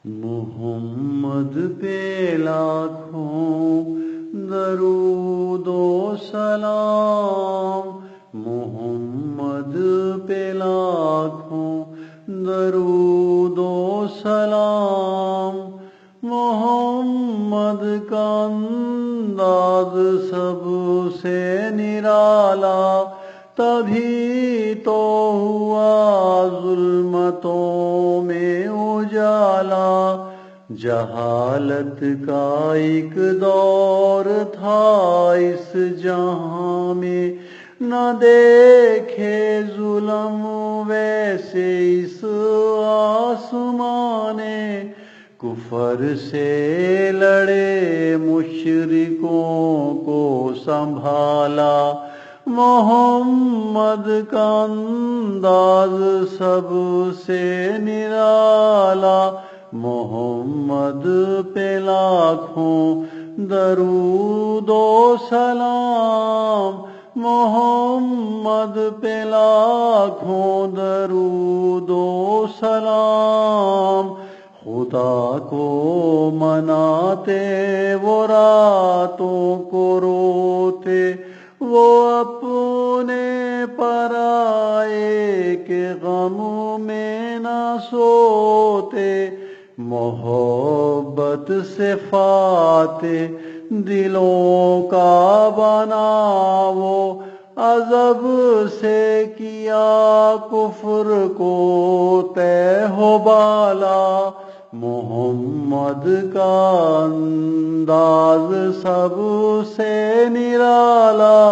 محمد پہ لاکھوں درود و سلام، محمد پہ لاکھوں درود و سلام، محمد کا انداز سب سے نرالا، تبھی تو ہوا ظلمتوں میں اجالا۔ جہالت کا ایک دور تھا اس جہاں میں، نہ دیکھے ظلم ویسے اس آسمان نے، کفر سے لڑے مشرکوں کو سنبھالا، محمد کا انداز سب سے نرالا، محمد پہ لاکھوں درود و سلام، محمد پہ لاکھوں درود و سلام۔ خدا کو مناتے وہ راتوں کو روتے، وہ اپنے پرائے کے غم میں نہ سوتے، محبت سے فاتح دلوں کا بنا وہ، عذب سے کیا کفر کو تہ و بالا، محمد کا انداز سب سے نرالا،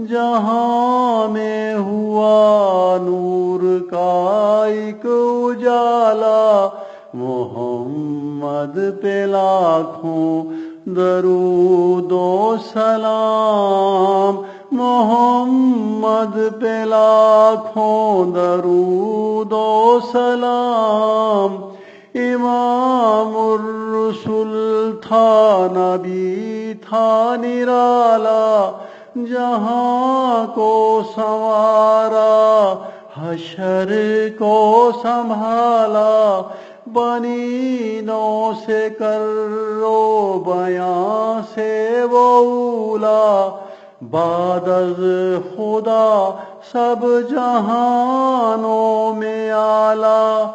جہاں میں ہوا نور کا ایک اجالا، محمد پہ لاکھوں درود و سلام، محمد پہ لاکھوں درود و سلام۔ امام الرسل تھا، نبی تھا نرالا، جہاں کو سنوارا حشر کو سنبھالا، بنی نو سے کرو بیاں سے وہ اولا، بعد از خدا سب جہانوں میں اعلیٰ،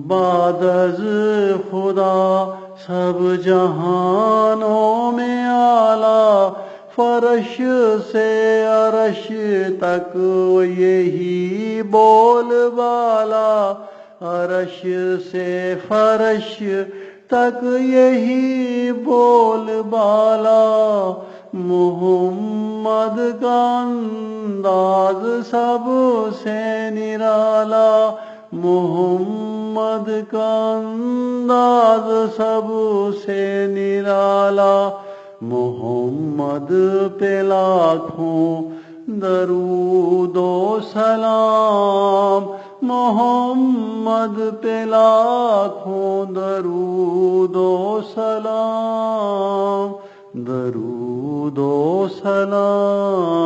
بعد از خدا سب جہانوں میں اعلیٰ، فرش سے عرش تک یہی بول بالا، عرش سے فرش تک یہی بول بالا، محمد کا انداز سب سے نرالا، محمد کا انداز سب سے نرالا، محمد پہ لاکھوں درود و سلام، محمد پہ لاکھوں درود و سلام، درود و سلام۔